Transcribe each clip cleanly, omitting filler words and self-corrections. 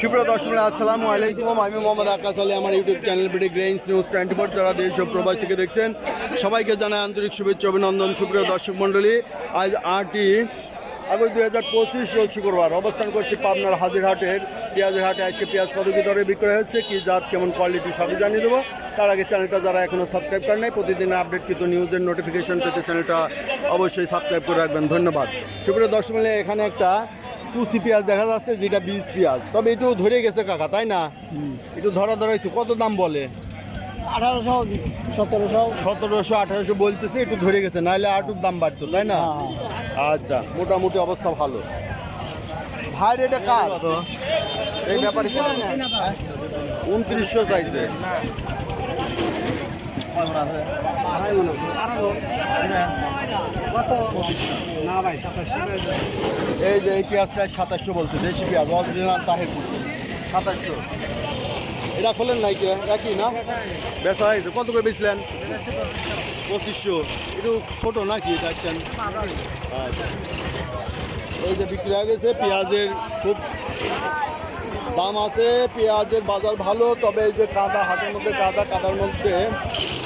সুপ্রিয় দর্শক আসসালামু আলাইকুম, আমি মোহাম্মদ আকাশ আলী। আমার YouTube channel BD grains news 24 যারা দেশ ও প্রবাস থেকে দেখছেন সবাইকে জানাই আন্তরিক শুভেচ্ছা অভিনন্দন। সুপ্রিয় দর্শক মণ্ডলী, আজ 8ই আগস্ট 2025 রোজ শুক্রবার অবস্থান করছি পাবনার হাজিরহাটের পেঁয়াজের হাটে। আজকে পেঁয়াজ কত কি দরে বিক্রয় হচ্ছে, কি জাত, কেমন কোয়ালিটি সবই জানিয়ে দেবো। তার আগে চ্যানেলটা যারা এখনও সাবস্ক্রাইব করেন নাই, প্রতিদিন আপডেটকৃত নিউজের নোটিফিকেশন পেতে চ্যানেলটা অবশ্যই সাবস্ক্রাইব করে রাখবেন, ধন্যবাদ। সুপ্রিয় দর্শক মণ্ডলী, এখানে একটা কুচি পেঁয়াজ দেখা যাচ্ছে, যেটা বীজ পেঁয়াজ, তবে একটু ধরে গেছে কাকা, তাই না? একটু ধরা হয়েছে। কত দাম বলে? 1700 1800 বলতেছে, একটু ধরে গেছে, নাহলে আটুর দাম বাড়তো, তাই না? আচ্ছা, মোটামুটি অবস্থা ভালো। ভাই এটা কার এই ব্যাপারে 2900 চাইছে। এই যে এই পেঁয়াজটা 2700 বলছে, দেশি পেঁয়াজ অরিজিনাল তাহিরপুর 2700। এটা খোলেন নাই কে একই না বেচা হয়েছে? কত করে বেচলেন? 2500। একটু ছোট নাকি দেখছেন? আচ্ছা, এই যে বিক্রি হয়ে গেছে। পেঁয়াজের খুব দাম আছে, পেঁয়াজের বাজার ভালো, তবে এই যে কাদা, হাটের মধ্যে কাদার মধ্যে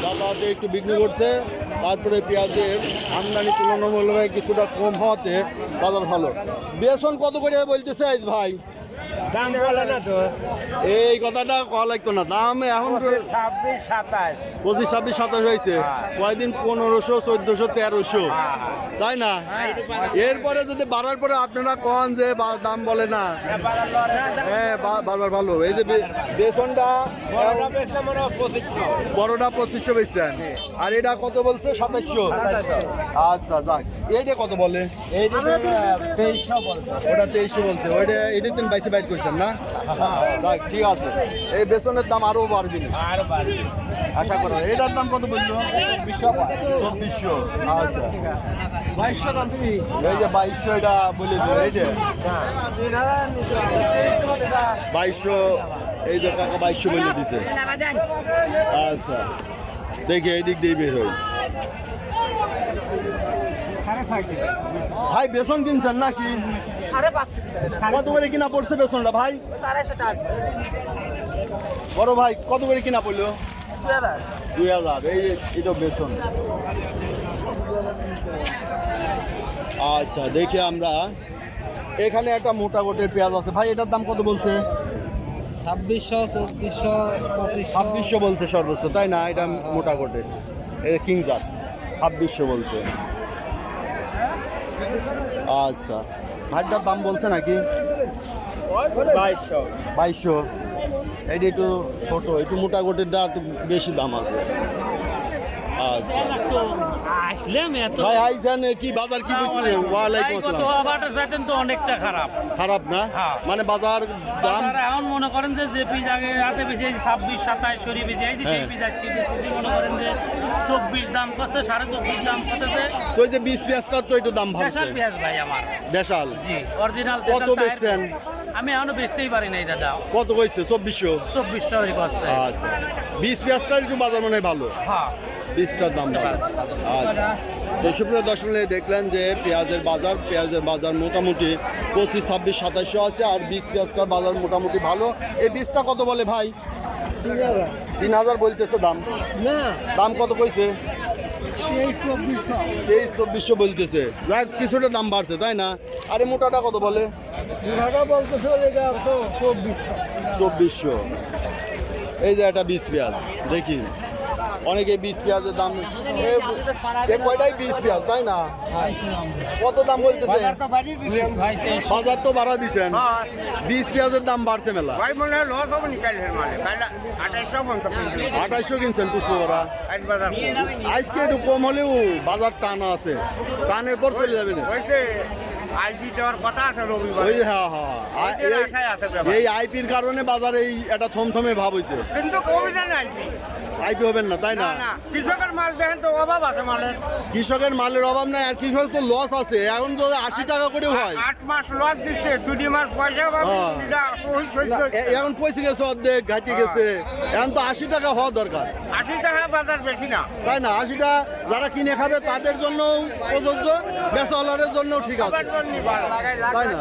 দাদাতে একটু বিক্রি করছে। তারপরে পেঁয়াজের আমদানি তুলনামূলকভাবে কিছুটা কম হওয়াতে বাজার ভালো। বেসন কত করে বলতেছে আজ ভাই? দাম বলে না তো, এই কথাটা কওয়া লাগতো না। দাম এখন 26 27 25 26 27 হয়েছে। কয়দিন 1500 1400 1300, তাই না? এরপরে যদি বাড়ার পরে আপনারা কন যে দাম বলে না, হ্যাঁ বাজার ভালো। এই যে বেসনটা বড়টা 2500 বেচছেন, আর এটা কত বলছে? 2700। আচ্ছা যাক, এইটা কত বলে? এইটা 2300 বলতো, ওটা 2300 বলছে। ওইটা এটার দিন বাইসে বাইট করছেন না? যাক ঠিক আছে। এই বেসনের দাম আরও বাড়বে না আর বাড়ি আশা করা। এটার দাম কত বললো? 2400। আচ্ছা 2200 দাম। তুমি এই যে 2200 এটা বলে দিল, এই যে 2200, এই যে কাকা 2200 বলে দিছে। আচ্ছা দেখি এই দিক দিয়ে বের হই। ভাই বেসন কিনছেন নাকি? কত করে কিনা পড়ছে বেসনটা ভাই? বড় ভাই কত করে কিনা পড়লো? 2000। এই এটা বেসন। আচ্ছা দেখি আমরা, এখানে একটা মোটা গোটের পেঁয়াজ আছে ভাই, এটার দাম কত বলছে? 2600 2400 2500 2600 বলছে সর্বোচ্চ, তাই না? এটা মোটা গোটের, এই কিং জাত 2600 বলছে। আচ্ছা ভাইটার দাম বলছে নাকি? 2200। এইটা একটু ছোট, একটু মোটা গোটেরটা একটু বেশি দাম আছে। আচ্ছা ভাই আইসান, কি বাজার কি বুঝছেন? ওয়ালাইকুম আসসালাম। তো অনেকটা খারাপ খারাপ না? মানে বাজার দাম এখন মনে করেন যে পিস আগে হাটে বেশি 26 27 সরিয়ে বেশি এই যে সেই পিস আজকে মনে করেন যে 24 দাম করছে, 24.5 দাম করতেছে। তো এই যে 20 পেঁয়াজটার তো একটু দাম ভালো। দেশাল পেঁয়াজ ভাই আমার, দেশাল জি অরিজিনাল। কত বেচছেন? আমি এখনো বেচতেই পারি নাই দাদা। কত কইছে? 2400। 2400 করছে। আচ্ছা 20 পেঁয়াজটার একটু বাজার মনে হয় ভালো, হ্যাঁ 20টার দাম ভালো। আচ্ছা তো সুপ্রিয় দর্শক দেখলেন যে পেঁয়াজের বাজার মোটামুটি 25 26 2700 আছে, আর 20 পেঁয়াজটার বাজার মোটামুটি ভালো। এই 20টা কত বলে ভাই? 3000 বলতেছে দাম। না দাম কত কইছে? 2300 বলতেছে। যাক কিছুটা দাম বাড়ছে, তাই না? আরে মোটাটা কত বলে? বলতেছে 2400। এই যে একটা 20 পেঁয়াজ দেখি, অনেকে 20 পেঁয়াজের দাম, কয়টাই 20 পেঁয়াজ, তাই না? কত দাম বলতেছে? বাজার তো বাড়া দিচ্ছেন, 20 পেঁয়াজের দাম বাড়ছে মেলা। 2800 কিনছেন পুষ্প বড়া। আজকে একটু কম হলেও বাজার টানা আছে, টানের পর চলে যাবে না। আইপি দেওয়ার কথা আছে রবিবার। ওই হ্যাঁ এই আইপির কারণে বাজারে এই একটা থমথমে ভাব হয়েছে। কিন্তু কবি না আইপি আইপি হবেন না, তাই না? না কৃষকের মাল দেখেন তো অভাব আছে মালের। কৃষকের মালের অভাব নাই, আর কৃষক তো লস আছে। এখন তো 80 টাকা করে হয়। 8 মাস লস দিচ্ছে, 2 মাস পয়সা পাবে, হ্যাঁ। সেটা সহ্য হচ্ছে। এখন পয়সা গেছে অর্ধেক, ঘাটি গেছে। এখন তো 80 টাকা হওয়া দরকার, 80 টাকা বাজার বেশি না। তাই না? 80টা যারা কিনে খাবে তাদের জন্য প্রযোজ্য, বেচাওয়ালাদের জন্য ঠিক আছে, সবার জন্যই ভালো। তাই না?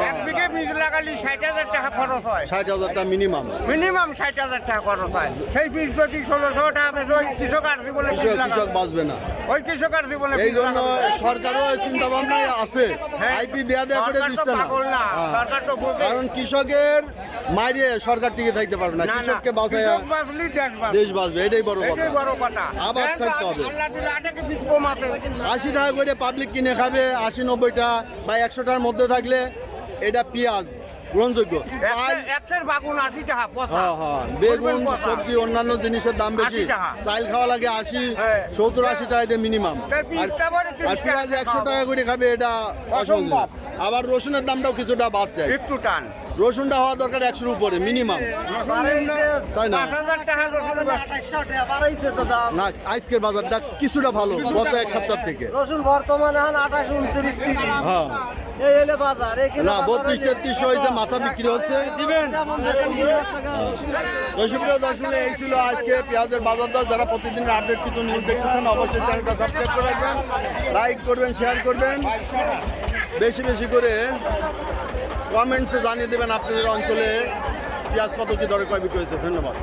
1 বিঘে বীজ লাগালে 60,000 টাকা খরচ হয়, 60,000 টাকা মিনিমাম। মিনিমাম 60,000 টাকা খরচ হয়। সেই বীজ যদি 1600 টাকা বেচে ওই কৃষক আর জীবনে বীজ কৃষক লাগাবে। বাঁচবে না। ওই কৃষক আর জীবনে এই বীজ জন্য লাগাবে। সরকারও চিন্তা ভাবনায় আছে, হ্যাঁ, আইপি দেয়া দেয়া করে সরকার তো দিচ্ছে না। পাগল না, হ্যাঁ। সরকার তো বোঝে। কারণ কৃষকের মাইরে সরকার টিকে থাকতে পারবে না, না, না, কৃষককে বাঁচায় কৃষক বাঁচলেই দেশ বাঁচবে। দেশ বাঁচবে, এটাই বড় কথা। এটাই বড় কথা। আবাদ দেখেন তো, থাকতে হবে। আল্লাহ দিলে আটাকে বীজ কমাতে। 80 টাকা করে পাবলিক কিনে খাবে, 80-90টা বা 100টার মধ্যে থাকলে এটা পেঁয়াজ গ্রহণযোগ্য। চাল, 100 বাগুন 80 টাকা পচা। হ্যাঁ হ্যাঁ, বেগুন, পচা। সবজি, অন্যান্য জিনিসের দাম বেশি। 80 টাকা। চাল খাওয়া লাগে 80, হ্যাঁ। 70-80 টাকা দিয়ে মিনিমাম। তার পিসটা পরে 30 আর পেঁয়াজ টাকা 100 টাকা করে খাবে, এটা অসম্ভব। অসম্ভব। আবার রসুনের দামটাও কিছুটা বাড়ছে। একটু টান। রসুনটা হওয়া দরকার 100-র উপরে মিনিমাম, তাই না? 5,000 টাকা রসুন 2800 টাকা বাড়াইছে তো দাম। না, আজকের বাজারটা কিছুটা ভালো গত এক সপ্তাহ থেকে। রসুন বর্তমানে 28, 29, 30। হ্যাঁ, এই হলে বাজার। না 32-33 হয়েছে, মাথা বিক্রি হচ্ছে। সুপ্রিয় দর্শক, এই ছিল আজকে পেঁয়াজের বাজার দর। যারা প্রতিদিনের আপডেট কিছু নিউজ দেখতেছেন অবশ্যই চ্যানেলটা সাবস্ক্রাইব করে রাখবেন, লাইক করবেন, শেয়ার করবেন, বেশি বেশি করে কমেন্টসে জানিয়ে দেবেন আপনাদের অঞ্চলে পেঁয়াজ কত কি দরে ক্রয় বিক্রি হয়েছে। ধন্যবাদ।